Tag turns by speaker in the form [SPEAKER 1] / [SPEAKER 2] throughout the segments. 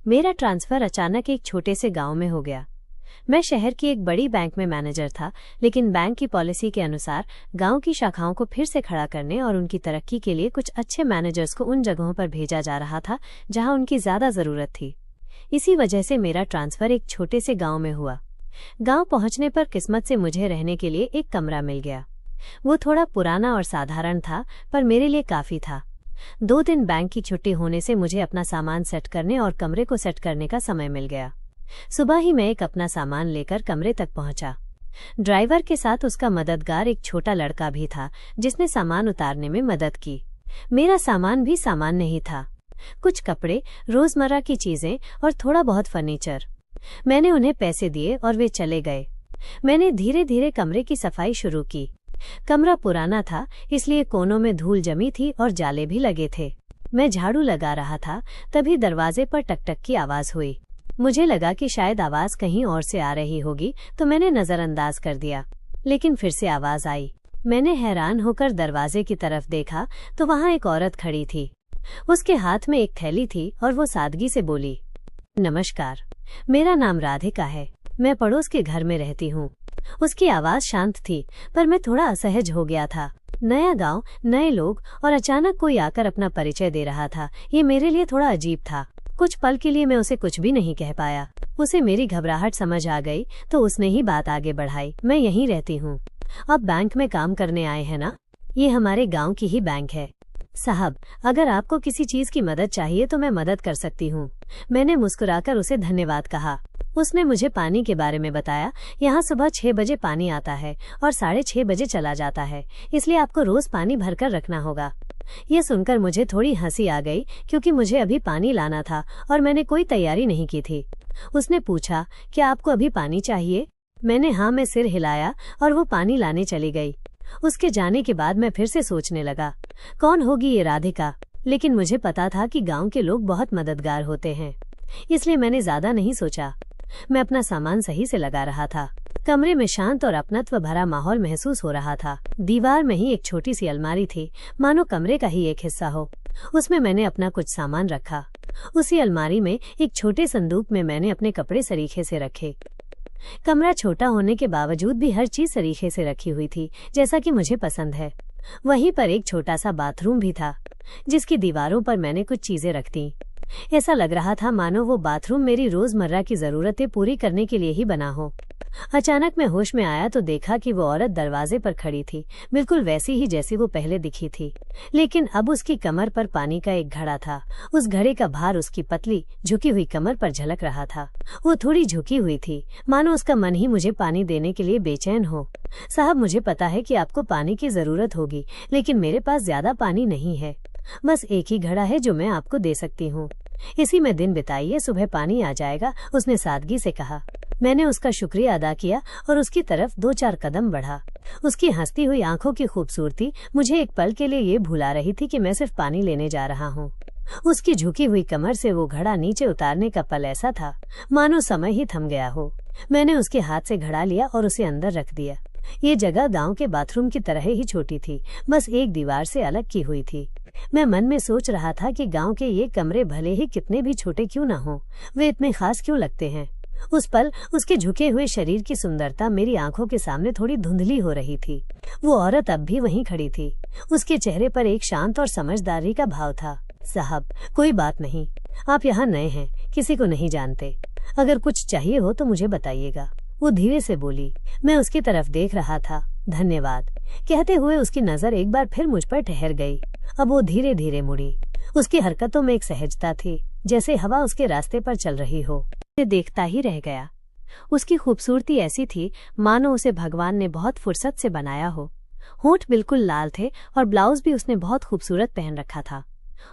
[SPEAKER 1] मेरा ट्रांसफर अचानक एक छोटे से गांव में हो गया। मैं शहर की एक बड़ी बैंक में मैनेजर था, लेकिन बैंक की पॉलिसी के अनुसार गांव की शाखाओं को फिर से खड़ा करने और उनकी तरक्की के लिए कुछ अच्छे मैनेजर्स को उन जगहों पर भेजा जा रहा था जहां उनकी ज्यादा जरूरत थी। इसी वजह से मेरा ट्रांसफर एक छोटे से गांव में हुआ। गांव पहुंचने पर किस्मत से मुझे रहने के लिए एक कमरा मिल गया। वो थोड़ा पुराना और साधारण था, पर मेरे लिए काफी था। 2 दिन बैंक की छुट्टी होने से मुझे अपना सामान सेट करने और कमरे को सेट करने का समय मिल गया। सुबह ही मैं एक अपना सामान लेकर कमरे तक पहुंचा। ड्राइवर के साथ उसका मददगार एक छोटा लड़का भी था, जिसने सामान उतारने में मदद की। मेरा सामान भी सामान्य ही था, कुछ कपड़े, रोजमर्रा की चीजें और थोड़ा बहुत फर्नीचर। मैंने उन्हें पैसे दिए और वे चले गए। मैंने धीरे धीरे कमरे की सफाई शुरू की। कमरा पुराना था, इसलिए कोनों में धूल जमी थी और जाले भी लगे थे। मैं झाड़ू लगा रहा था, तभी दरवाजे पर टकटक की आवाज हुई। मुझे लगा कि शायद आवाज कहीं और से आ रही होगी, तो मैंने नजरअंदाज कर दिया, लेकिन फिर से आवाज आई। मैंने हैरान होकर दरवाजे की तरफ देखा तो वहां एक औरत खड़ी थी। उसके हाथ में एक थैली थी और वो सादगी से बोली, नमस्कार, मेरा नाम राधिका है, मैं पड़ोस के घर में रहती हूँ। उसकी आवाज शांत थी, पर मैं थोड़ा असहज हो गया था। नया गांव, नए लोग और अचानक कोई आकर अपना परिचय दे रहा था। ये मेरे लिए थोड़ा अजीब था। कुछ पल के लिए मैं उसे कुछ भी नहीं कह पाया। उसे मेरी घबराहट समझ आ गई तो उसने ही बात आगे बढ़ाई। मैं यहीं रहती हूँ। अब बैंक में काम करने आए हैं ना? ये हमारे गांव की ही बैंक है। साहब, अगर आपको किसी चीज की मदद चाहिए तो मैं मदद कर सकती हूँ। मैंने मुस्कुराकर उसे धन्यवाद कहा। उसने मुझे पानी के बारे में बताया। यहाँ सुबह 6 बजे पानी आता है और 6:30 बजे चला जाता है, इसलिए आपको रोज पानी भरकर रखना होगा। ये सुनकर मुझे थोड़ी हंसी आ गई, क्योंकि मुझे अभी पानी लाना था और मैंने कोई तैयारी नहीं की थी। उसने पूछा, क्या आपको अभी पानी चाहिए? मैंने हाँ में सिर हिलाया और वो पानी लाने चली गई। उसके जाने के बाद मैं फिर से सोचने लगा, कौन होगी ये राधिका? लेकिन मुझे पता था कि गांव के लोग बहुत मददगार होते हैं, इसलिए मैंने ज्यादा नहीं सोचा। मैं अपना सामान सही से लगा रहा था। कमरे में शांत और अपनत्व भरा माहौल महसूस हो रहा था। दीवार में ही एक छोटी सी अलमारी थी, मानो कमरे का ही एक हिस्सा हो। उसमें मैंने अपना कुछ सामान रखा। उसी अलमारी में एक छोटे संदूक में मैंने अपने कपड़े सरीखे से रखे। कमरा छोटा होने के बावजूद भी हर चीज सरीखे से रखी हुई थी, जैसा कि मुझे पसंद है। वहीं पर एक छोटा सा बाथरूम भी था, जिसकी दीवारों पर मैंने कुछ चीजें रख दी। ऐसा लग रहा था मानो वो बाथरूम मेरी रोजमर्रा की जरूरतें पूरी करने के लिए ही बना हो। अचानक मैं होश में आया तो देखा कि वो औरत दरवाजे पर खड़ी थी, बिल्कुल वैसी ही जैसी वो पहले दिखी थी, लेकिन अब उसकी कमर पर पानी का एक घड़ा था। उस घड़े का भार उसकी पतली झुकी हुई कमर पर झलक रहा था। वो थोड़ी झुकी हुई थी, मानो उसका मन ही मुझे पानी देने के लिए बेचैन हो। साहब, मुझे पता है कि आपको पानी की जरूरत होगी, लेकिन मेरे पास ज्यादा पानी नहीं है। बस एक ही घड़ा है जो मैं आपको दे सकती हूँ। इसी में दिन बिताइए, सुबह पानी आ जाएगा, उसने सादगी से कहा। मैंने उसका शुक्रिया अदा किया और उसकी तरफ 2-4 कदम बढ़ा। उसकी हंसती हुई आंखों की खूबसूरती मुझे एक पल के लिए ये भुला रही थी कि मैं सिर्फ पानी लेने जा रहा हूँ। उसकी झुकी हुई कमर से वो घड़ा नीचे उतारने का पल ऐसा था मानो समय ही थम गया हो। मैंने उसके हाथ से घड़ा लिया और उसे अंदर रख दिया। ये जगह गांव के बाथरूम की तरह ही छोटी थी, बस एक दीवार से अलग की हुई थी। मैं मन में सोच रहा था कि गांव के ये कमरे भले ही कितने भी छोटे क्यों न हो, वे इतने खास क्यों लगते हैं। उस पल उसके झुके हुए शरीर की सुंदरता मेरी आंखों के सामने थोड़ी धुंधली हो रही थी। वो औरत अब भी वहीं खड़ी थी। उसके चेहरे पर एक शांत और समझदारी का भाव था। साहब, कोई बात नहीं, आप यहाँ नए हैं, किसी को नहीं जानते। अगर कुछ चाहिए हो तो मुझे बताइएगा, वो धीरे से बोली। मैं उसकी तरफ देख रहा था। धन्यवाद कहते हुए उसकी नजर एक बार फिर मुझ पर ठहर गई। अब वो धीरे धीरे मुड़ी। उसकी हरकतों में एक सहजता थी, जैसे हवा उसके रास्ते पर चल रही हो। उसे देखता ही रह गया। उसकी खूबसूरती ऐसी थी मानो उसे भगवान ने बहुत फुर्सत से बनाया हो। होंठ बिल्कुल लाल थे और ब्लाउज भी उसने बहुत खूबसूरत पहन रखा था।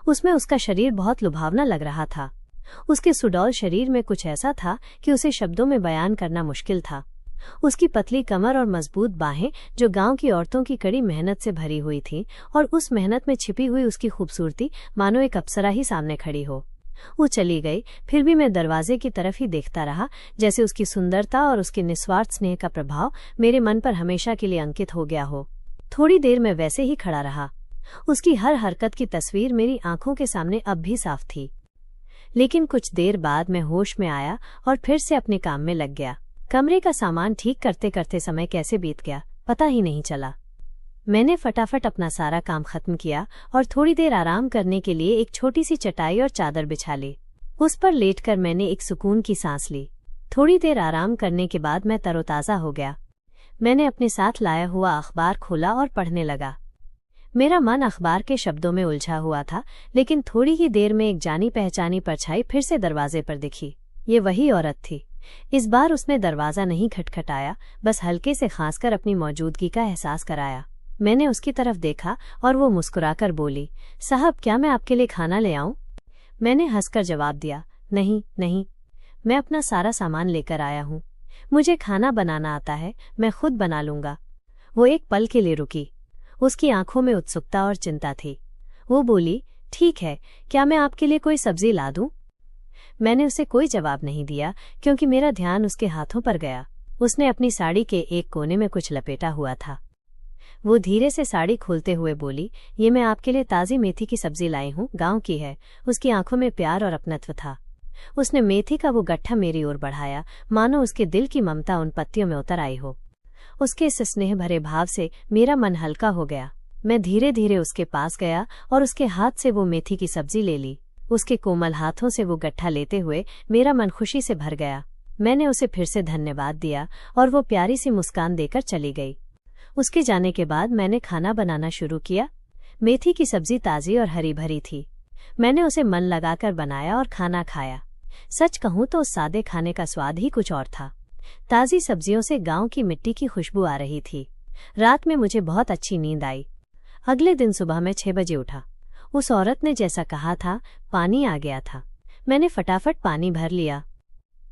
[SPEAKER 1] उसमें उसका शरीर बहुत लुभावना लग रहा था। उसके सुडौल शरीर में कुछ ऐसा था कि उसे शब्दों में बयान करना मुश्किल था। उसकी पतली कमर और मजबूत बाहें जो गांव की औरतों की कड़ी मेहनत से भरी हुई थी, और उस मेहनत में छिपी हुई उसकी खूबसूरती मानो एक अप्सरा ही सामने खड़ी हो। वो चली गई, फिर भी मैं दरवाजे की तरफ ही देखता रहा, जैसे उसकी सुंदरता और उसके निस्वार्थ स्नेह का प्रभाव मेरे मन पर हमेशा के लिए अंकित हो गया हो। थोड़ी देर मैं वैसे ही खड़ा रहा। उसकी हर हरकत की तस्वीर मेरी आंखों के सामने अब भी साफ थी। लेकिन कुछ देर बाद मैं होश में आया और फिर से अपने काम में लग गया। कमरे का सामान ठीक करते करते समय कैसे बीत गया पता ही नहीं चला। मैंने फटाफट अपना सारा काम खत्म किया और थोड़ी देर आराम करने के लिए एक छोटी सी चटाई और चादर बिछा ली। उस पर लेटकर मैंने एक सुकून की सांस ली। थोड़ी देर आराम करने के बाद मैं तरोताज़ा हो गया। मैंने अपने साथ लाया हुआ अखबार खोला और पढ़ने लगा। मेरा मन अखबार के शब्दों में उलझा हुआ था, लेकिन थोड़ी ही देर में एक जानी पहचानी परछाई फिर से दरवाजे पर दिखी। ये वही औरत थी। इस बार उसने दरवाज़ा नहीं खटखटाया, बस हल्के से खांसकर अपनी मौजूदगी का एहसास कराया। मैंने उसकी तरफ देखा और वो मुस्कुराकर बोली, साहब क्या मैं आपके लिए खाना ले आऊं? मैंने हंसकर जवाब दिया, नहीं नहीं, मैं अपना सारा सामान लेकर आया हूं। मुझे खाना बनाना आता है, मैं खुद बना लूंगा। वो एक पल के लिए रुकी। उसकी आंखों में उत्सुकता और चिंता थी। वो बोली, ठीक है, क्या मैं आपके लिए कोई सब्जी ला दूं? मैंने उसे कोई जवाब नहीं दिया क्योंकि मेरा ध्यान उसके हाथों पर गया। उसने अपनी साड़ी के एक कोने में कुछ लपेटा हुआ था। वो धीरे से साड़ी खोलते हुए बोली, ये मैं आपके लिए ताज़ी मेथी की सब्जी लाई हूँ, गांव की है। उसकी आंखों में प्यार और अपनत्व था। उसने मेथी का वो गट्ठा मेरी ओर बढ़ाया, मानो उसके दिल की ममता उन पत्तियों में उतर आई हो। उसके इस स्नेह भरे भाव से मेरा मन हल्का हो गया। मैं धीरे धीरे उसके पास गया और उसके हाथ से वो मेथी की सब्जी ले ली। उसके कोमल हाथों से वो गट्ठा लेते हुए मेरा मन खुशी से भर गया। मैंने उसे फिर से धन्यवाद दिया और वो प्यारी सी मुस्कान देकर चली गई। उसके जाने के बाद मैंने खाना बनाना शुरू किया। मेथी की सब्जी ताज़ी और हरी भरी थी। मैंने उसे मन लगाकर बनाया और खाना खाया। सच कहूँ तो उस सादे खाने का स्वाद ही कुछ और था। ताज़ी सब्जियों से गांव की मिट्टी की खुशबू आ रही थी। रात में मुझे बहुत अच्छी नींद आई। अगले दिन सुबह मैं 6 बजे उठा। उस औरत ने जैसा कहा था, पानी आ गया था। मैंने फटाफट पानी भर लिया।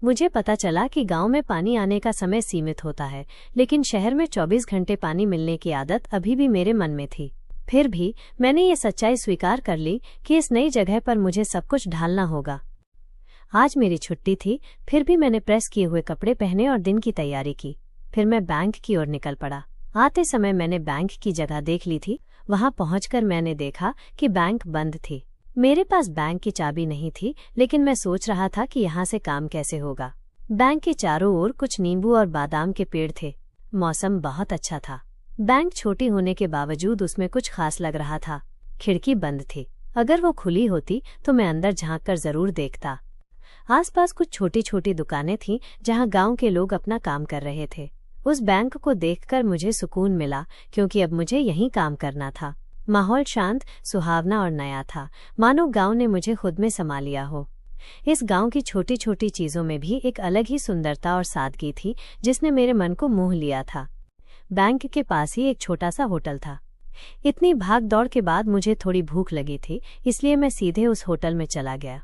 [SPEAKER 1] मुझे पता चला कि गांव में पानी आने का समय सीमित होता है, लेकिन शहर में 24 घंटे पानी मिलने की आदत अभी भी मेरे मन में थी। फिर भी मैंने ये सच्चाई स्वीकार कर ली कि इस नई जगह पर मुझे सब कुछ ढालना होगा। आज मेरी छुट्टी थी, फिर भी मैंने प्रेस किए हुए कपड़े पहने और दिन की तैयारी की। फिर मैं बैंक की ओर निकल पड़ा। आते समय मैंने बैंक की जगह देख ली थी। वहां पहुंचकर मैंने देखा कि बैंक बंद थी। मेरे पास बैंक की चाबी नहीं थी, लेकिन मैं सोच रहा था कि यहाँ से काम कैसे होगा। बैंक के चारों ओर कुछ नींबू और बादाम के पेड़ थे। मौसम बहुत अच्छा था। बैंक छोटी होने के बावजूद उसमें कुछ खास लग रहा था। खिड़की बंद थी। अगर वो खुली होती तो मैं अंदर झांककर जरूर देखता। आसपास कुछ छोटी छोटी दुकानें थीं जहां गांव के लोग अपना काम कर रहे थे। उस बैंक को देखकर मुझे सुकून मिला, क्योंकि अब मुझे यहीं काम करना था। माहौल शांत, सुहावना और नया था, मानो गांव ने मुझे खुद में समा लिया हो। इस गांव की छोटी छोटी चीजों में भी एक अलग ही सुंदरता और सादगी थी, जिसने मेरे मन को मोह लिया था। बैंक के पास ही एक छोटा सा होटल था। इतनी भाग दौड़ के बाद मुझे थोड़ी भूख लगी थी, इसलिए मैं सीधे उस होटल में चला गया।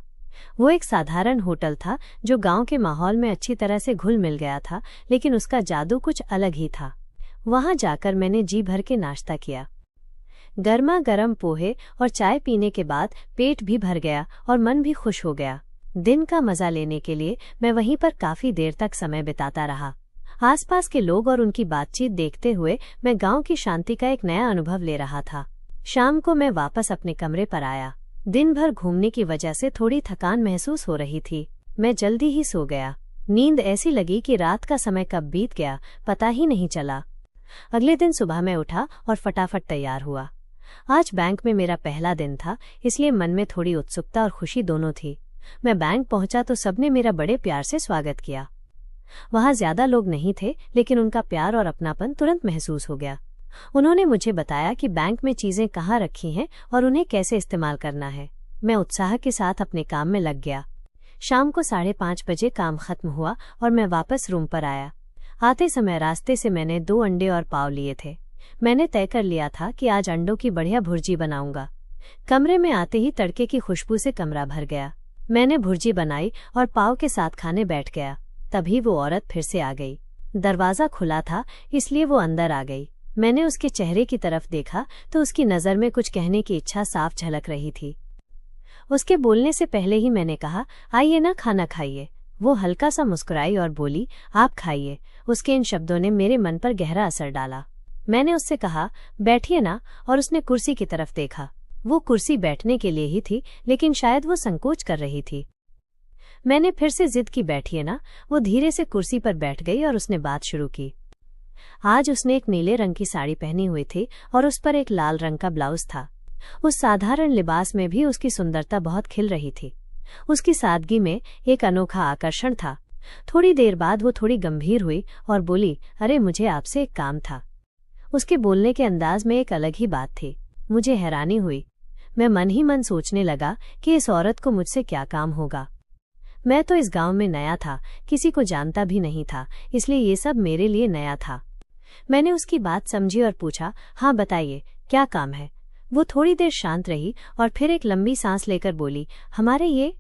[SPEAKER 1] वो एक साधारण होटल था जो गांव के माहौल में अच्छी तरह से घुल मिल गया था, लेकिन उसका जादू कुछ अलग ही था। वहां जाकर मैंने जी भर के नाश्ता किया। गर्मा गर्म पोहे और चाय पीने के बाद पेट भी भर गया और मन भी खुश हो गया। दिन का मजा लेने के लिए मैं वहीं पर काफी देर तक समय बिताता रहा। आसपास के लोग और उनकी बातचीत देखते हुए मैं गांव की शांति का एक नया अनुभव ले रहा था। शाम को मैं वापस अपने कमरे पर आया। दिन भर घूमने की वजह से थोड़ी थकान महसूस हो रही थी। मैं जल्दी ही सो गया। नींद ऐसी लगी कि रात का समय कब बीत गया पता ही नहीं चला। अगले दिन सुबह मैं उठा और फटाफट तैयार हुआ। आज बैंक में मेरा पहला दिन था, इसलिए मन में थोड़ी उत्सुकता और खुशी दोनों थी। मैं बैंक पहुंचा तो सबने मेरा बड़े प्यार से स्वागत किया। वहां ज्यादा लोग नहीं थे, लेकिन उनका प्यार और अपनापन तुरंत महसूस हो गया। उन्होंने मुझे बताया कि बैंक में चीजें कहाँ रखी हैं और उन्हें कैसे इस्तेमाल करना है। मैं उत्साह के साथ अपने काम में लग गया। शाम को 5:30 बजे काम खत्म हुआ और मैं वापस रूम पर आया। आते समय रास्ते से मैंने 2 अंडे और पाव लिए थे। मैंने तय कर लिया था कि आज अंडों की बढ़िया भुर्जी बनाऊंगा। कमरे में आते ही तड़के की खुशबू से कमरा भर गया। मैंने भुर्जी बनाई और पाव के साथ खाने बैठ गया। तभी वो औरत फिर से आ गई। दरवाजा खुला था, इसलिए वो अंदर आ गई। मैंने उसके चेहरे की तरफ देखा तो उसकी नज़र में कुछ कहने की इच्छा साफ झलक रही थी। उसके बोलने से पहले ही मैंने कहा, आइए ना, खाना खाइए। वो हल्का सा मुस्कुराई और बोली, आप खाइए। उसके इन शब्दों ने मेरे मन पर गहरा असर डाला। मैंने उससे कहा, बैठिए ना, और उसने कुर्सी की तरफ देखा। वो कुर्सी बैठने के लिए ही थी, लेकिन शायद वो संकोच कर रही थी। मैंने फिर से जिद की, बैठिए ना। वो धीरे से कुर्सी पर बैठ गई और उसने बात शुरू की। आज उसने एक नीले रंग की साड़ी पहनी हुई थी और उस पर एक लाल रंग का ब्लाउज था। उस साधारण लिबास में भी उसकी सुंदरता बहुत खिल रही थी। उसकी सादगी में एक अनोखा आकर्षण था। थोड़ी देर बाद वो थोड़ी गंभीर हुई और बोली, अरे मुझे आपसे एक काम था। उसके बोलने के अंदाज में एक अलग ही बात थी। मुझे हैरानी हुई। मैं मन ही मन सोचने लगा कि इस औरत को मुझसे क्या काम होगा। मैं तो इस गांव में नया था, किसी को जानता भी नहीं था, इसलिए ये सब मेरे लिए नया था। मैंने उसकी बात समझी और पूछा, हाँ बताइए, क्या काम है। वो थोड़ी देर शांत रही और फिर एक लंबी सांस लेकर बोली, हमारे ये।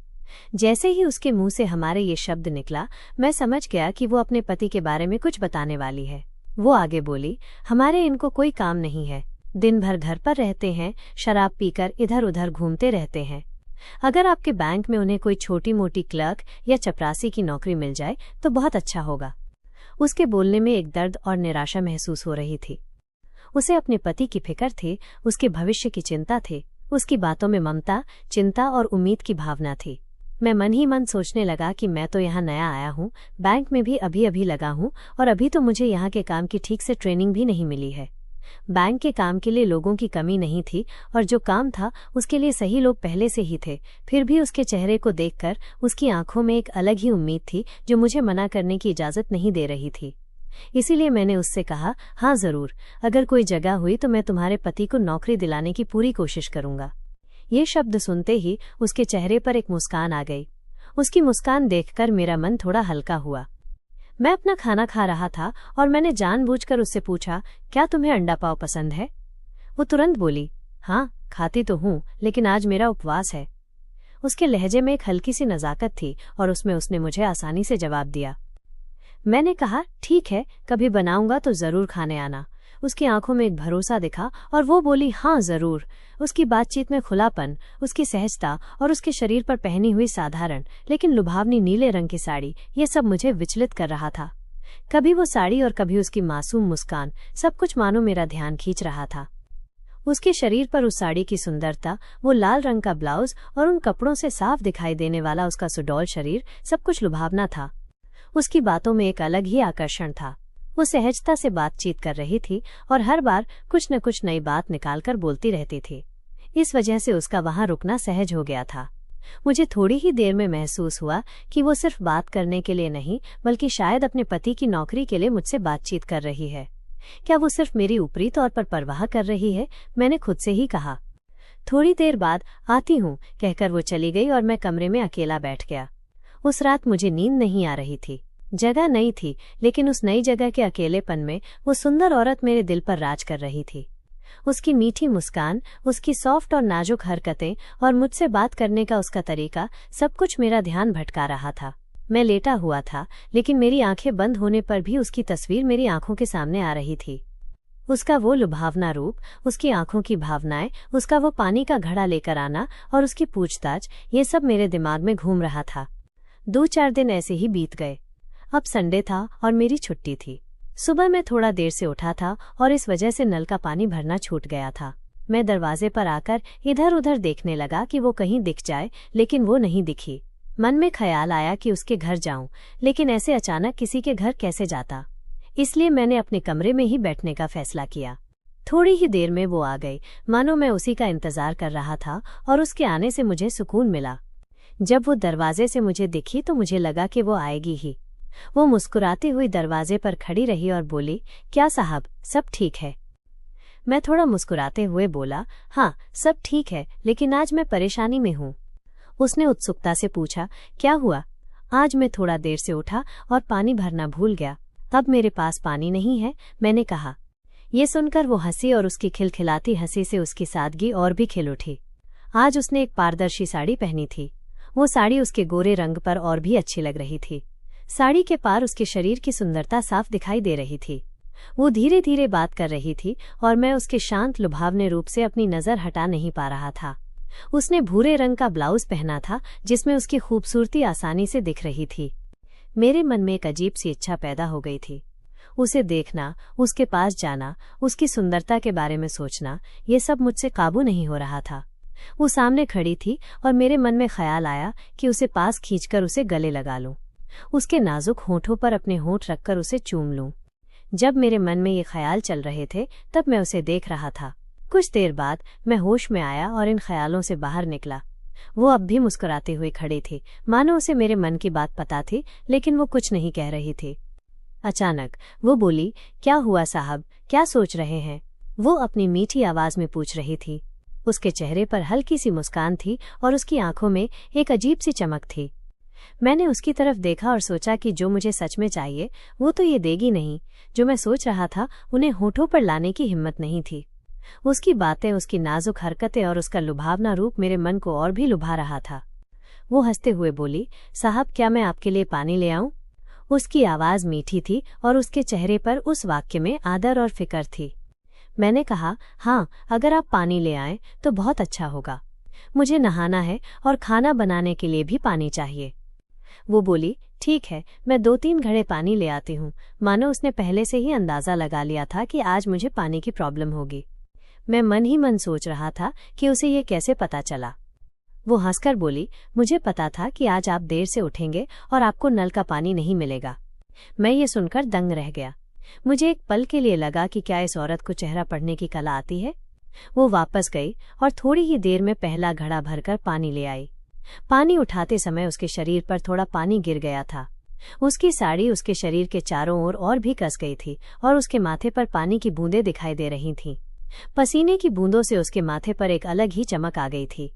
[SPEAKER 1] जैसे ही उसके मुंह से हमारे ये शब्द निकला, मैं समझ गया कि वो अपने पति के बारे में कुछ बताने वाली है। वो आगे बोली, हमारे इनको कोई काम नहीं है, दिन भर घर पर रहते हैं, शराब पीकर इधर उधर घूमते रहते हैं। अगर आपके बैंक में उन्हें कोई छोटी मोटी क्लर्क या चपरासी की नौकरी मिल जाए तो बहुत अच्छा होगा। उसके बोलने में एक दर्द और निराशा महसूस हो रही थी। उसे अपने पति की फिक्र थी, उसके भविष्य की चिंता थी। उसकी बातों में ममता, चिंता और उम्मीद की भावना थी। मैं मन ही मन सोचने लगा कि मैं तो यहाँ नया आया हूँ, बैंक में भी अभी अभी लगा हूँ और अभी तो मुझे यहाँ के काम की ठीक से ट्रेनिंग भी नहीं मिली है। बैंक के काम के लिए लोगों की कमी नहीं थी और जो काम था उसके लिए सही लोग पहले से ही थे। फिर भी उसके चेहरे को देखकर उसकी आंखों में एक अलग ही उम्मीद थी जो मुझे मना करने की इजाजत नहीं दे रही थी। इसीलिए मैंने उससे कहा, हाँ जरूर, अगर कोई जगह हुई तो मैं तुम्हारे पति को नौकरी दिलाने की पूरी कोशिश करूंगा। ये शब्द सुनते ही उसके चेहरे पर एक मुस्कान आ गई। उसकी मुस्कान देखकर मेरा मन थोड़ा हल्का हुआ। मैं अपना खाना खा रहा था और मैंने जानबूझकर उससे पूछा, क्या तुम्हें अंडा पाव पसंद है। वो तुरंत बोली, हाँ खाती तो हूँ, लेकिन आज मेरा उपवास है। उसके लहजे में एक हल्की सी नज़ाकत थी और उसमें उसने मुझे आसानी से जवाब दिया। मैंने कहा, ठीक है, कभी बनाऊंगा तो जरूर खाने आना। उसकी आंखों में एक भरोसा दिखा और वो बोली, हाँ जरूर। उसकी बातचीत में खुलापन, उसकी सहजता और उसके शरीर पर पहनी हुई साधारण लेकिन लुभावनी नीले रंग की साड़ी, ये सब मुझे विचलित कर रहा था। कभी वो साड़ी और कभी उसकी मासूम मुस्कान, सब कुछ मानो मेरा ध्यान खींच रहा था। उसके शरीर पर उस साड़ी की सुंदरता, वो लाल रंग का ब्लाउज और उन कपड़ों से साफ दिखाई देने वाला उसका सुडौल शरीर, सब कुछ लुभावना था। उसकी बातों में एक अलग ही आकर्षण था। वो सहजता से बातचीत कर रही थी और हर बार कुछ न कुछ नई बात निकालकर बोलती रहती थी। इस वजह से उसका वहां रुकना सहज हो गया था। मुझे थोड़ी ही देर में महसूस हुआ कि वो सिर्फ बात करने के लिए नहीं, बल्कि शायद अपने पति की नौकरी के लिए मुझसे बातचीत कर रही है। क्या वो सिर्फ मेरी ऊपरी तौर पर परवाह कर रही है, मैंने खुद से ही कहा। थोड़ी देर बाद आती हूँ कहकर वो चली गई और मैं कमरे में अकेला बैठ गया। उस रात मुझे नींद नहीं आ रही थी। जगह नई थी, लेकिन उस नई जगह के अकेलेपन में वो सुंदर औरत मेरे दिल पर राज कर रही थी। उसकी मीठी मुस्कान, उसकी सॉफ्ट और नाजुक हरकतें और मुझसे बात करने का उसका तरीका, सब कुछ मेरा ध्यान भटका रहा था। मैं लेटा हुआ था, लेकिन मेरी आंखें बंद होने पर भी उसकी तस्वीर मेरी आंखों के सामने आ रही थी। उसका वो लुभावना रूप, उसकी आंखों की भावनाएं, उसका वो पानी का घड़ा लेकर आना और उसकी पूछताछ, ये सब मेरे दिमाग में घूम रहा था। 2-4 दिन ऐसे ही बीत गए। अब संडे था और मेरी छुट्टी थी। सुबह मैं थोड़ा देर से उठा था और इस वजह से नल का पानी भरना छूट गया था। मैं दरवाजे पर आकर इधर उधर देखने लगा कि वो कहीं दिख जाए, लेकिन वो नहीं दिखी। मन में ख्याल आया कि उसके घर जाऊं, लेकिन ऐसे अचानक किसी के घर कैसे जाता। इसलिए मैंने अपने कमरे में ही बैठने का फैसला किया। थोड़ी ही देर में वो आ गई, मानो मैं उसी का इंतजार कर रहा था और उसके आने से मुझे सुकून मिला। जब वो दरवाजे से मुझे दिखी तो मुझे लगा कि वो आएगी ही। वो मुस्कुराती हुई दरवाजे पर खड़ी रही और बोली, क्या साहब, सब ठीक है। मैं थोड़ा मुस्कुराते हुए बोला, हाँ सब ठीक है, लेकिन आज मैं परेशानी में हूँ। उसने उत्सुकता से पूछा, क्या हुआ। आज मैं थोड़ा देर से उठा और पानी भरना भूल गया। अब मेरे पास पानी नहीं है, मैंने कहा। ये सुनकर वो हंसी और उसकी खिलखिलाती हंसी से उसकी सादगी और भी खिल उठी। आज उसने एक पारदर्शी साड़ी पहनी थी। वो साड़ी उसके गोरे रंग पर और भी अच्छी लग रही थी। साड़ी के पार उसके शरीर की सुंदरता साफ दिखाई दे रही थी। वो धीरे धीरे बात कर रही थी और मैं उसके शांत लुभावने रूप से अपनी नजर हटा नहीं पा रहा था। उसने भूरे रंग का ब्लाउज पहना था जिसमें उसकी खूबसूरती आसानी से दिख रही थी। मेरे मन में एक अजीब सी इच्छा पैदा हो गई थी। उसे देखना, उसके पास जाना, उसकी सुंदरता के बारे में सोचना, ये सब मुझसे काबू नहीं हो रहा था। वो सामने खड़ी थी और मेरे मन में ख्याल आया कि उसे पास खींचकर उसे गले लगा लूं, उसके नाजुक होठों पर अपने होंठ रखकर उसे चूम लूं। जब मेरे मन में ये ख्याल चल रहे थे तब मैं उसे देख रहा था। कुछ देर बाद मैं होश में आया और इन ख्यालों से बाहर निकला। वो अब भी मुस्कुराते हुए खड़ी थी, मानो उसे मेरे मन की बात पता थी, लेकिन वो कुछ नहीं कह रही थी। अचानक वो बोली, क्या हुआ साहब, क्या सोच रहे हैं? वो अपनी मीठी आवाज में पूछ रही थी। उसके चेहरे पर हल्की सी मुस्कान थी और उसकी आंखों में एक अजीब सी चमक थी। मैंने उसकी तरफ देखा और सोचा कि जो मुझे सच में चाहिए वो तो ये देगी नहीं, जो मैं सोच रहा था उन्हें होठों पर लाने की हिम्मत नहीं थी। उसकी बातें, उसकी नाजुक हरकतें और उसका लुभावना रूप मेरे मन को और भी लुभा रहा था। वो हंसते हुए बोली, साहब क्या मैं आपके लिए पानी ले आऊं? उसकी आवाज मीठी थी और उसके चेहरे पर उस वाक्य में आदर और फिक्र थी। मैंने कहा, हाँ, अगर आप पानी ले आएं तो बहुत अच्छा होगा। मुझे नहाना है और खाना बनाने के लिए भी पानी चाहिए। वो बोली, ठीक है, मैं 2-3 घड़े पानी ले आती हूँ, मानो उसने पहले से ही अंदाजा लगा लिया था कि आज मुझे पानी की प्रॉब्लम होगी। मैं मन ही मन सोच रहा था कि उसे ये कैसे पता चला। वो हंसकर बोली, मुझे पता था कि आज आप देर से उठेंगे और आपको नल का पानी नहीं मिलेगा। मैं ये सुनकर दंग रह गया। मुझे एक पल के लिए लगा कि क्या इस औरत को चेहरा पढ़ने की कला आती है। वो वापस गई और थोड़ी ही देर में पहला घड़ा भरकर पानी ले आई। पानी उठाते समय उसके शरीर पर थोड़ा पानी गिर गया था। उसकी साड़ी उसके शरीर के चारों ओर और भी कस गई थी और उसके माथे पर पानी की बूंदें दिखाई दे रही थीं। पसीने की बूंदों से उसके माथे पर एक अलग ही चमक आ गई थी।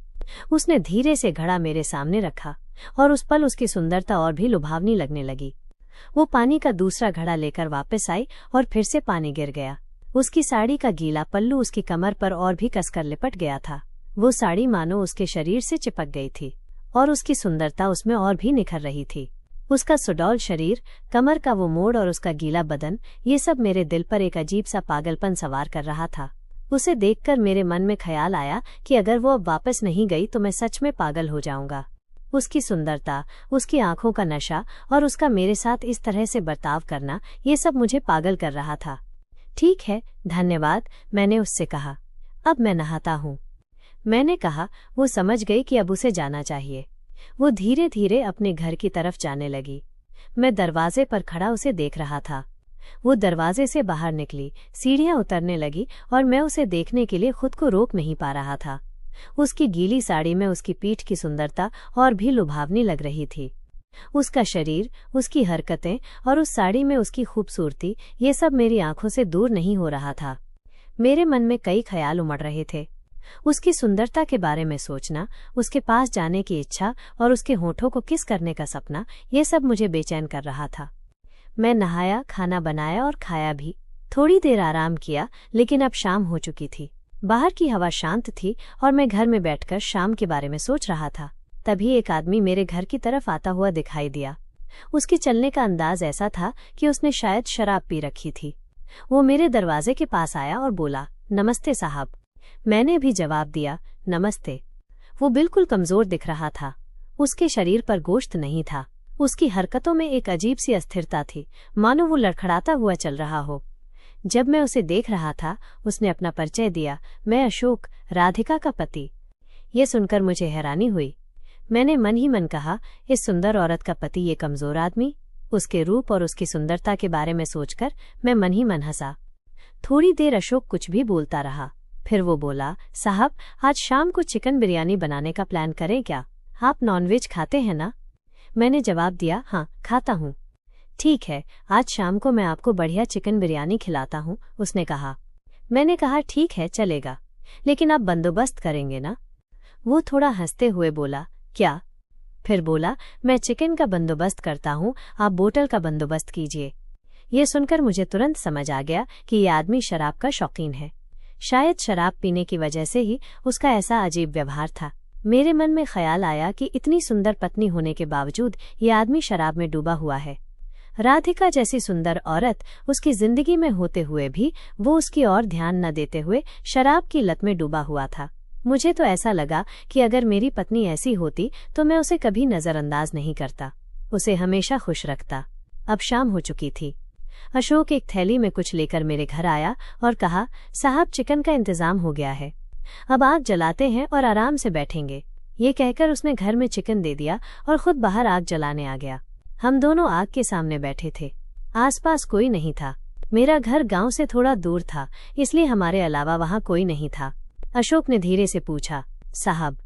[SPEAKER 1] उसने धीरे से घड़ा मेरे सामने रखा और उस पल उसकी सुंदरता और भी लुभावनी लगने लगी। वो पानी का दूसरा घड़ा लेकर वापस आई और फिर से पानी गिर गया। उसकी साड़ी का गीला पल्लू उसकी कमर पर और भी कसकर लिपट गया था। वो साड़ी मानो उसके शरीर से चिपक गई थी और उसकी सुंदरता उसमें और भी निखर रही थी। उसका सुडौल शरीर, कमर का वो मोड़ और उसका गीला बदन, ये सब मेरे दिल पर एक अजीब सा पागलपन सवार कर रहा था। उसे देखकर मेरे मन में ख्याल आया कि अगर वो अब वापस नहीं गई तो मैं सच में पागल हो जाऊंगा। उसकी सुंदरता, उसकी आंखों का नशा और उसका मेरे साथ इस तरह से बर्ताव करना, ये सब मुझे पागल कर रहा था। ठीक है, धन्यवाद, मैंने उससे कहा। अब मैं नहाता हूँ। मैंने कहा। वो समझ गई कि अब उसे जाना चाहिए। वो धीरे धीरे अपने घर की तरफ जाने लगी। मैं दरवाजे पर खड़ा उसे देख रहा था। वो दरवाजे से बाहर निकली, सीढ़ियां उतरने लगी और मैं उसे देखने के लिए खुद को रोक नहीं पा रहा था। उसकी गीली साड़ी में उसकी पीठ की सुंदरता और भी लुभावनी लग रही थी। उसका शरीर, उसकी हरकतें और उस साड़ी में उसकी खूबसूरती, ये सब मेरी आंखों से दूर नहीं हो रहा था। मेरे मन में कई ख्याल उमड़ रहे थे। उसकी सुंदरता के बारे में सोचना, उसके पास जाने की इच्छा और उसके होठों को किस करने का सपना, ये सब मुझे बेचैन कर रहा था। मैं नहाया, खाना बनाया और खाया भी। थोड़ी देर आराम किया, लेकिन अब शाम हो चुकी थी। बाहर की हवा शांत थी और मैं घर में बैठकर शाम के बारे में सोच रहा था। तभी एक आदमी मेरे घर की तरफ आता हुआ दिखाई दिया। उसके चलने का अंदाज ऐसा था कि उसने शायद शराब पी रखी थी। वो मेरे दरवाजे के पास आया और बोला, नमस्ते साहब। मैंने भी जवाब दिया, नमस्ते। वो बिल्कुल कमजोर दिख रहा था। उसके शरीर पर गोश्त नहीं था। उसकी हरकतों में एक अजीब सी अस्थिरता थी, मानो वो लड़खड़ाता हुआ चल रहा हो। जब मैं उसे देख रहा था, उसने अपना परिचय दिया, मैं अशोक, राधिका का पति। ये सुनकर मुझे हैरानी हुई। मैंने मन ही मन कहा, इस सुंदर औरत का पति ये कमजोर आदमी। उसके रूप और उसकी सुंदरता के बारे में सोचकर मैं मन ही मन हंसा। थोड़ी देर अशोक कुछ भी बोलता रहा, फिर वो बोला, साहब आज शाम को चिकन बिरयानी बनाने का प्लान करें क्या? आप नॉनवेज खाते हैं ना? मैंने जवाब दिया, हाँ खाता हूँ। ठीक है, आज शाम को मैं आपको बढ़िया चिकन बिरयानी खिलाता हूँ, उसने कहा। मैंने कहा, ठीक है चलेगा, लेकिन आप बंदोबस्त करेंगे ना? वो थोड़ा हंसते हुए बोला, क्या? फिर बोला, मैं चिकन का बंदोबस्त करता हूँ, आप बोतल का बंदोबस्त कीजिए। ये सुनकर मुझे तुरंत समझ आ गया कि ये आदमी शराब का शौकीन है। शायद शराब पीने की वजह से ही उसका ऐसा अजीब व्यवहार था। मेरे मन में ख्याल आया कि इतनी सुंदर पत्नी होने के बावजूद ये आदमी शराब में डूबा हुआ है। राधिका जैसी सुंदर औरत उसकी जिंदगी में होते हुए भी वो उसकी ओर ध्यान न देते हुए शराब की लत में डूबा हुआ था। मुझे तो ऐसा लगा कि अगर मेरी पत्नी ऐसी होती तो मैं उसे कभी नजरअंदाज नहीं करता, उसे हमेशा खुश रखता। अब शाम हो चुकी थी। अशोक एक थैली में कुछ लेकर मेरे घर आया और कहा, साहब चिकन का इंतजाम हो गया है, अब आग जलाते हैं और आराम से बैठेंगे। ये कहकर उसने घर में चिकन दे दिया और खुद बाहर आग जलाने आ गया। हम दोनों आग के सामने बैठे थे। आसपास कोई नहीं था। मेरा घर गांव से थोड़ा दूर था, इसलिए हमारे अलावा वहां कोई नहीं था। अशोक ने धीरे से पूछा, साहब,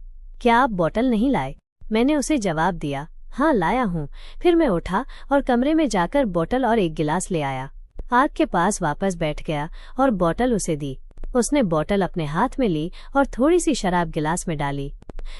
[SPEAKER 1] क्या आप बोतल नहीं लाए? मैंने उसे जवाब दिया, हाँ लाया हूँ। फिर मैं उठा और कमरे में जाकर बोतल और एक गिलास ले आया। आग के पास वापस बैठ गया और बोतल उसे दी। उसने बोतल अपने हाथ में ली और थोड़ी सी शराब गिलास में डाली।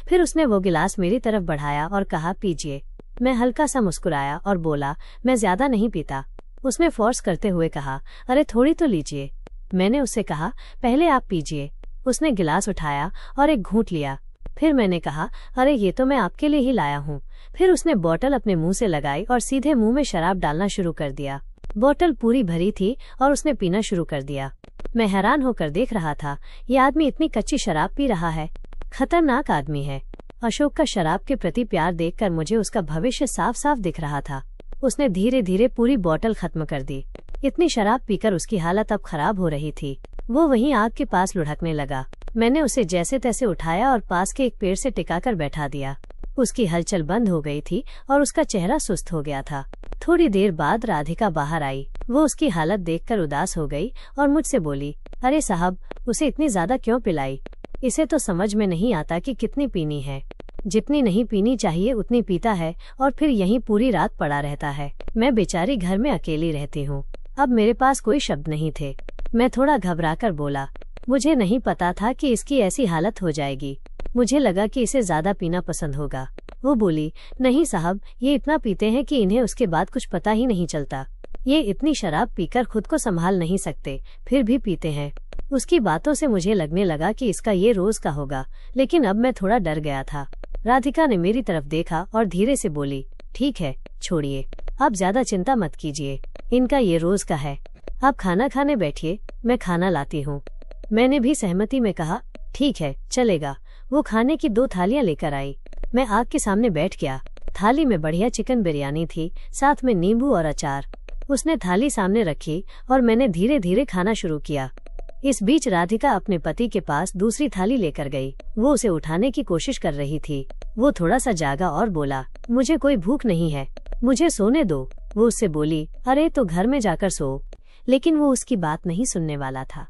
[SPEAKER 1] फिर उसने वो गिलास मेरी तरफ बढ़ाया और कहा, पीजिए। मैं हल्का सा मुस्कुराया और बोला, मैं ज्यादा नहीं पीता। उसने फोर्स करते हुए कहा, अरे थोड़ी तो लीजिए। मैंने उससे कहा, पहले आप पीजिए। उसने गिलास उठाया और एक घूंट लिया। फिर मैंने कहा, अरे ये तो मैं आपके लिए ही लाया हूँ। फिर उसने बोतल अपने मुंह से लगाई और सीधे मुंह में शराब डालना शुरू कर दिया। बोतल पूरी भरी थी और उसने पीना शुरू कर दिया। मैं हैरान होकर देख रहा था, ये आदमी इतनी कच्ची शराब पी रहा है। खतरनाक आदमी है। अशोक का शराब के प्रति प्यार देखकर मुझे उसका भविष्य साफ साफ दिख रहा था। उसने धीरे धीरे पूरी बोतल खत्म कर दी। इतनी शराब पीकर उसकी हालत अब खराब हो रही थी। वो वहीं आग के पास लुढ़कने लगा। मैंने उसे जैसे तैसे उठाया और पास के एक पेड़ से टिकाकर बैठा दिया। उसकी हलचल बंद हो गई थी और उसका चेहरा सुस्त हो गया था। थोड़ी देर बाद राधिका बाहर आई। वो उसकी हालत देखकर उदास हो गई और मुझसे बोली, अरे साहब, उसे इतनी ज्यादा क्यों पिलाई? इसे तो समझ में नहीं आता कि कितनी पीनी है। जितनी नहीं पीनी चाहिए उतनी पीता है और फिर यहीं पूरी रात पड़ा रहता है। मैं बेचारी घर में अकेली रहती हूँ। अब मेरे पास कोई शब्द नहीं थे। मैं थोड़ा घबराकर बोला, मुझे नहीं पता था कि इसकी ऐसी हालत हो जाएगी। मुझे लगा कि इसे ज्यादा पीना पसंद होगा। वो बोली, नहीं साहब, ये इतना पीते हैं कि इन्हें उसके बाद कुछ पता ही नहीं चलता। ये इतनी शराब पीकर खुद को संभाल नहीं सकते, फिर भी पीते हैं। उसकी बातों से मुझे लगने लगा कि इसका ये रोज का होगा, लेकिन अब मैं थोड़ा डर गया था। राधिका ने मेरी तरफ देखा और धीरे से बोली, ठीक है, छोड़िए, आप ज्यादा चिंता मत कीजिए, इनका ये रोज का है। आप खाना खाने बैठिए, मैं खाना लाती हूँ। मैंने भी सहमति में कहा, ठीक है, चलेगा। वो खाने की 2 थालियां लेकर आई। मैं आग के सामने बैठ गया। थाली में बढ़िया चिकन बिरयानी थी, साथ में नींबू और अचार। उसने थाली सामने रखी और मैंने धीरे धीरे खाना शुरू किया। इस बीच राधिका अपने पति के पास दूसरी थाली लेकर गई। वो उसे उठाने की कोशिश कर रही थी। वो थोड़ा सा जागा और बोला, मुझे कोई भूख नहीं है, मुझे सोने दो। वो उससे बोली, अरे तो घर में जाकर सो। लेकिन वो उसकी बात नहीं सुनने वाला था।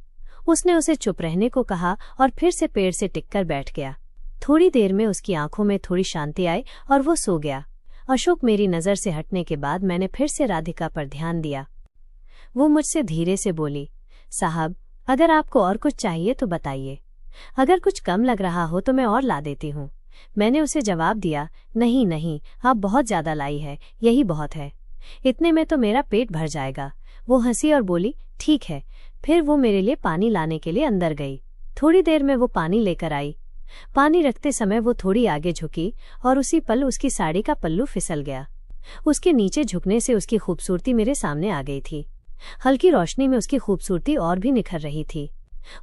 [SPEAKER 1] उसने उसे चुप रहने को कहा और फिर से पेड़ से टिककर बैठ गया। थोड़ी देर में उसकी आंखों में थोड़ी शांति आई और वो सो गया। अशोक मेरी नजर से हटने के बाद मैंने फिर से राधिका पर ध्यान दिया। वो मुझसे धीरे से बोली, साहब, अगर आपको और कुछ चाहिए तो बताइए। अगर कुछ कम लग रहा हो तो मैं और ला देती हूँ। मैंने उसे जवाब दिया, नहीं नहीं, आप बहुत ज्यादा लाई है, यही बहुत है। इतने में तो मेरा पेट भर जाएगा। वो हंसी और बोली, ठीक है। फिर वो मेरे लिए पानी लाने के लिए अंदर गई। थोड़ी देर में वो पानी लेकर आई। पानी रखते समय वो थोड़ी आगे झुकी और उसी पल उसकी साड़ी का पल्लू फिसल गया। उसके नीचे झुकने से उसकी खूबसूरती मेरे सामने आ गई थी। हल्की रोशनी में उसकी खूबसूरती और भी निखर रही थी।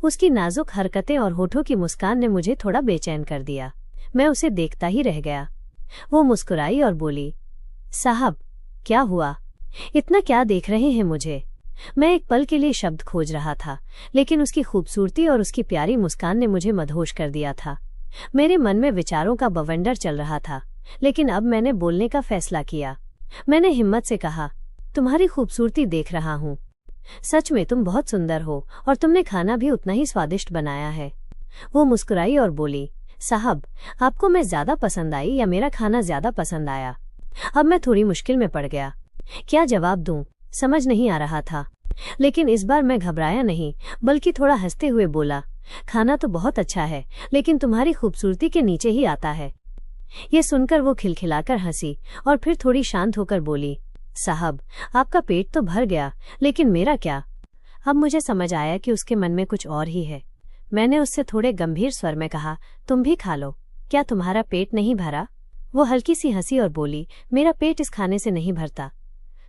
[SPEAKER 1] उसकी नाजुक हरकतें और होठों की मुस्कान ने मुझे थोड़ा बेचैन कर दिया। मैं उसे देखता ही रह गया। वो मुस्कुराई और बोली, साहब, क्या हुआ? इतना क्या देख रहे हैं मुझे? मैं एक पल के लिए शब्द खोज रहा था, लेकिन उसकी खूबसूरती और उसकी प्यारी मुस्कान ने मुझे मदहोश कर दिया था। मेरे मन में विचारों का बवंडर चल रहा था, लेकिन अब मैंने बोलने का फैसला किया। मैंने हिम्मत से कहा, तुम्हारी खूबसूरती देख रहा हूँ। सच में तुम बहुत सुंदर हो और तुमने खाना भी उतना ही स्वादिष्ट बनाया है। वो मुस्कुराई और बोली, साहब, आपको मैं ज्यादा पसंद आई या मेरा खाना ज्यादा पसंद आया? अब मैं थोड़ी मुश्किल में पड़ गया। क्या जवाब दूं, समझ नहीं आ रहा था। लेकिन इस बार मैं घबराया नहीं, बल्कि थोड़ा हंसते हुए बोला, खाना तो बहुत अच्छा है, लेकिन तुम्हारी खूबसूरती के नीचे ही आता है। ये सुनकर वो खिलखिलाकर हंसी और फिर थोड़ी शांत होकर बोली, साहब, आपका पेट तो भर गया, लेकिन मेरा क्या? अब मुझे समझ आया कि उसके मन में कुछ और ही है। मैंने उससे थोड़े गंभीर स्वर में कहा, तुम भी खा लो, क्या तुम्हारा पेट नहीं भरा? वो हल्की सी हंसी और बोली, मेरा पेट इस खाने से नहीं भरता।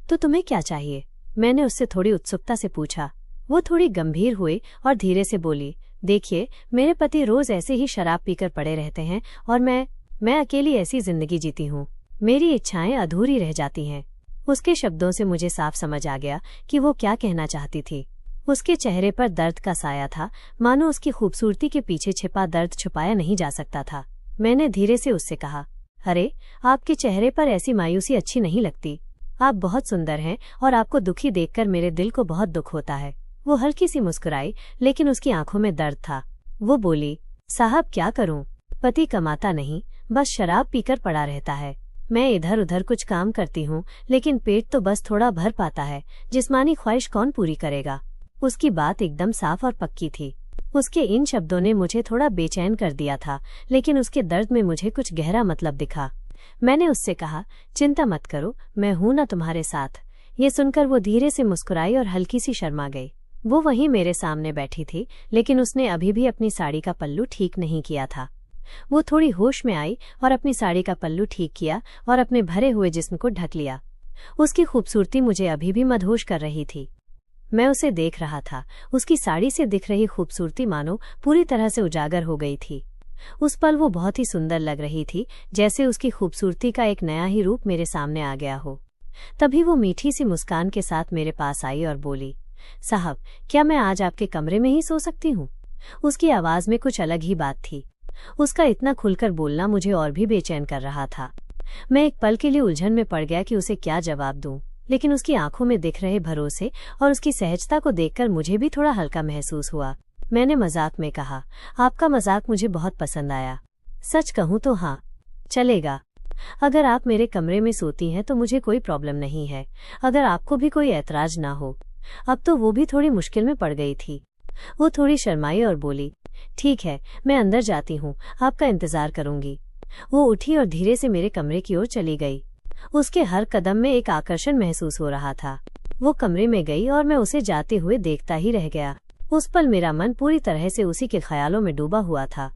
[SPEAKER 1] तो तुम्हें क्या चाहिए? मैंने उससे थोड़ी उत्सुकता से पूछा। वो थोड़ी गंभीर हुई और धीरे से बोली, देखिए, मेरे पति रोज ऐसे ही शराब पीकर पड़े रहते हैं और मैं अकेली ऐसी जिंदगी जीती हूँ। मेरी इच्छाएं अधूरी रह जाती हैं। उसके शब्दों से मुझे साफ समझ आ गया कि वो क्या कहना चाहती थी। उसके चेहरे पर दर्द का साया था, मानो उसकी खूबसूरती के पीछे छिपा दर्द छुपाया नहीं जा सकता था। मैंने धीरे से उससे कहा, अरे, आपके चेहरे पर ऐसी मायूसी अच्छी नहीं लगती। आप बहुत सुंदर हैं और आपको दुखी देखकर मेरे दिल को बहुत दुख होता है। वो हल्की सी मुस्कुराई, लेकिन उसकी आंखों में दर्द था। वो बोली, साहब क्या करूं, पति कमाता नहीं, बस शराब पीकर पड़ा रहता है। मैं इधर उधर कुछ काम करती हूँ, लेकिन पेट तो बस थोड़ा भर पाता है। जिस्मानी ख्वाहिश कौन पूरी करेगा। उसकी बात एकदम साफ और पक्की थी। उसके इन शब्दों ने मुझे थोड़ा बेचैन कर दिया था, लेकिन उसके दर्द में मुझे कुछ गहरा मतलब दिखा। मैंने उससे कहा, चिंता मत करो, मैं हूं ना तुम्हारे साथ। ये सुनकर वो धीरे से मुस्कुराई और हल्की सी शर्मा गई। वो वहीं मेरे सामने बैठी थी, लेकिन उसने अभी भी अपनी साड़ी का पल्लू ठीक नहीं किया था। वो थोड़ी होश में आई और अपनी साड़ी का पल्लू ठीक किया और अपने भरे हुए जिस्म को ढक लिया। उसकी खूबसूरती मुझे अभी भी मदहोश कर रही थी। मैं उसे देख रहा था। उसकी साड़ी से दिख रही खूबसूरती मानो पूरी तरह से उजागर हो गई थी। उस पल वो बहुत ही सुंदर लग रही थी, जैसे उसकी खूबसूरती का एक नया ही रूप मेरे सामने आ गया हो। तभी वो मीठी सी मुस्कान के साथ मेरे पास आई और बोली, साहब, क्या मैं आज आपके कमरे में ही सो सकती हूँ? उसकी आवाज में कुछ अलग ही बात थी। उसका इतना खुलकर बोलना मुझे और भी बेचैन कर रहा था। मैं एक पल के लिए उलझन में पड़ गया कि उसे क्या जवाब दूं, लेकिन उसकी आंखों में दिख रहे भरोसे और उसकी सहजता को देखकर मुझे भी थोड़ा हल्का महसूस हुआ। मैंने मजाक में कहा, आपका मजाक मुझे बहुत पसंद आया। सच कहूं तो हाँ, चलेगा। अगर आप मेरे कमरे में सोती हैं तो मुझे कोई प्रॉब्लम नहीं है, अगर आपको भी कोई ऐतराज ना हो। अब तो वो भी थोड़ी मुश्किल में पड़ गई थी। वो थोड़ी शर्माई और बोली, ठीक है, मैं अंदर जाती हूँ, आपका इंतजार करूंगी। वो उठी और धीरे से मेरे कमरे की ओर चली गई। उसके हर कदम में एक आकर्षण महसूस हो रहा था। वो कमरे में गई और मैं उसे जाते हुए देखता ही रह गया। उस पल मेरा मन पूरी तरह से उसी के ख्यालों में डूबा हुआ था।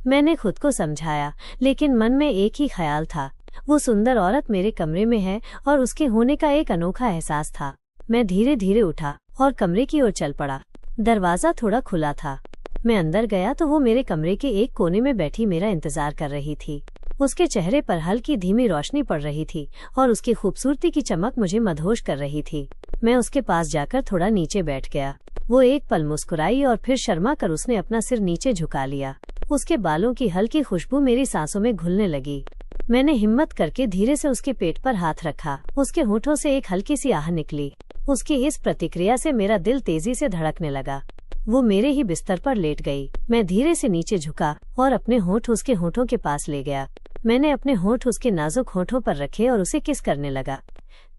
[SPEAKER 1] मैंने खुद को समझाया, लेकिन मन में एक ही ख्याल था, वो सुंदर औरत मेरे कमरे में है और उसके होने का एक अनोखा एहसास था। मैं धीरे धीरे उठा और कमरे की ओर चल पड़ा। दरवाजा थोड़ा खुला था। मैं अंदर गया तो वो मेरे कमरे के एक कोने में बैठी मेरा इंतजार कर रही थी। उसके चेहरे पर हल्की धीमी रोशनी पड़ रही थी और उसकी खूबसूरती की चमक मुझे मदहोश कर रही थी। मैं उसके पास जाकर थोड़ा नीचे बैठ गया। वो एक पल मुस्कुराई और फिर शर्मा कर उसने अपना सिर नीचे झुका लिया। उसके बालों की हल्की खुशबू मेरी सांसों में घुलने लगी। मैंने हिम्मत करके धीरे से उसके पेट पर हाथ रखा। उसके होठों से एक हल्की सी आह निकली। उसकी इस प्रतिक्रिया से मेरा दिल तेजी से धड़कने लगा। वो मेरे ही बिस्तर पर लेट गई। मैं धीरे से नीचे झुका और अपने होंठ उसके होठों के पास ले गया। मैंने अपने होंठ उसके नाजुक होठों पर रखे और उसे किस करने लगा।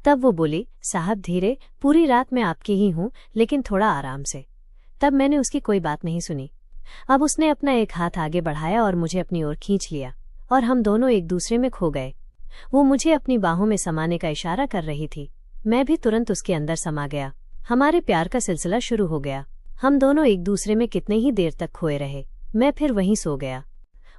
[SPEAKER 1] तब वो बोली, साहब धीरे, पूरी रात मैं आपकी ही हूँ, लेकिन थोड़ा आराम से। तब मैंने उसकी कोई बात नहीं सुनी। अब उसने अपना एक हाथ आगे बढ़ाया और मुझे अपनी ओर खींच लिया और हम दोनों एक दूसरे में खो गए। वो मुझे अपनी बाहों में समाने का इशारा कर रही थी। मैं भी तुरंत उसके अंदर समा गया। हमारे प्यार का सिलसिला शुरू हो गया। हम दोनों एक दूसरे में कितने ही देर तक खोए रहे। मैं फिर वहीं सो गया।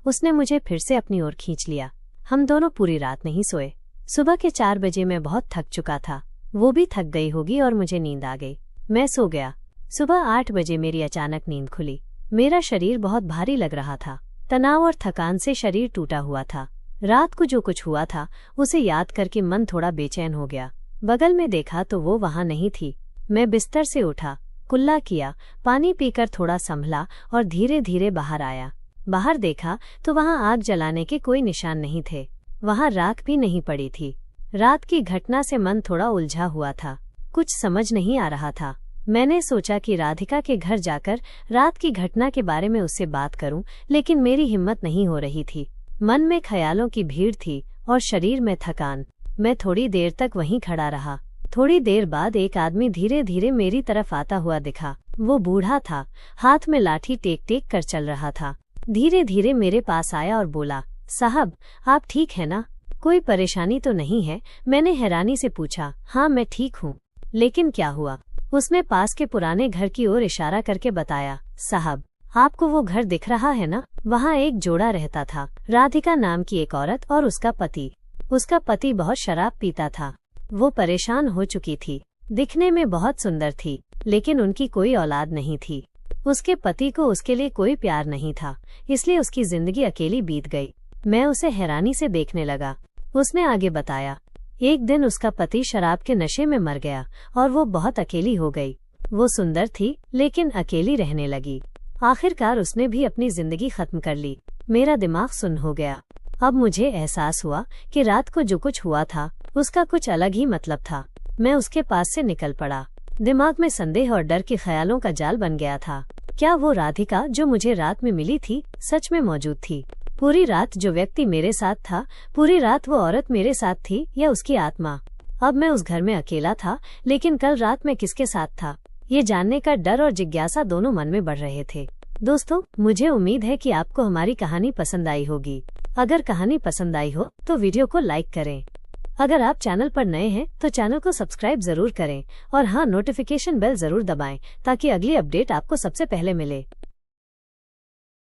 [SPEAKER 1] उसने मुझे फिर से अपनी ओर खींच लिया। हम दोनों पूरी रात नहीं सोए। सुबह के 4 बजे मैं बहुत थक चुका था। वो भी थक गई होगी और मुझे नींद आ गई। मैं सो गया। सुबह 8 बजे मेरी अचानक नींद खुली। मेरा शरीर बहुत भारी लग रहा था। तनाव और थकान से शरीर टूटा हुआ था। रात को जो कुछ हुआ था उसे याद करके मन थोड़ा बेचैन हो गया। बगल में देखा तो वो वहां नहीं थी। मैं बिस्तर से उठा, कुल्ला किया, पानी पीकर थोड़ा संभला और धीरे धीरे बाहर आया। बाहर देखा तो वहां आग जलाने के कोई निशान नहीं थे। वहां राख भी नहीं पड़ी थी। रात की घटना से मन थोड़ा उलझा हुआ था। कुछ समझ नहीं आ रहा था। मैंने सोचा कि राधिका के घर जाकर रात की घटना के बारे में उससे बात करूं, लेकिन मेरी हिम्मत नहीं हो रही थी। मन में ख्यालों की भीड़ थी और शरीर में थकान। मैं थोड़ी देर तक वहीं खड़ा रहा। थोड़ी देर बाद एक आदमी धीरे धीरे मेरी तरफ आता हुआ दिखा। वो बूढ़ा था, हाथ में लाठी टेक टेक कर चल रहा था। धीरे धीरे मेरे पास आया और बोला, साहब आप ठीक है ना? कोई परेशानी तो नहीं है? मैंने हैरानी से पूछा। हाँ मैं ठीक हूँ, लेकिन क्या हुआ? उसने पास के पुराने घर की ओर इशारा करके बताया, साहब आपको वो घर दिख रहा है ना? वहाँ एक जोड़ा रहता था, राधिका नाम की एक औरत और उसका पति। उसका पति बहुत शराब पीता था। वो परेशान हो चुकी थी। दिखने में बहुत सुंदर थी, लेकिन उनकी कोई औलाद नहीं थी। उसके पति को उसके लिए कोई प्यार नहीं था, इसलिए उसकी जिंदगी अकेली बीत गई। मैं उसे हैरानी से देखने लगा। उसने आगे बताया, एक दिन उसका पति शराब के नशे में मर गया और वो बहुत अकेली हो गई। वो सुंदर थी लेकिन अकेली रहने लगी। आखिरकार उसने भी अपनी जिंदगी खत्म कर ली। मेरा दिमाग सुन्न हो गया। अब मुझे एहसास हुआ कि रात को जो कुछ हुआ था उसका कुछ अलग ही मतलब था। मैं उसके पास से निकल पड़ा। दिमाग में संदेह और डर के ख्यालों का जाल बन गया था। क्या वो राधिका जो मुझे रात में मिली थी सच में मौजूद थी? पूरी रात जो व्यक्ति मेरे साथ था, पूरी रात वो औरत मेरे साथ थी या उसकी आत्मा? अब मैं उस घर में अकेला था, लेकिन कल रात मैं किसके साथ था? ये जानने का डर और जिज्ञासा दोनों मन में बढ़ रहे थे। दोस्तों, मुझे उम्मीद है कि आपको हमारी कहानी पसंद आई होगी। अगर कहानी पसंद आई हो तो वीडियो को लाइक करें। अगर आप चैनल पर नए हैं तो चैनल को सब्सक्राइब जरूर करें और हाँ, नोटिफिकेशन बेल जरूर दबाएं ताकि अगली अपडेट आपको सबसे पहले मिले।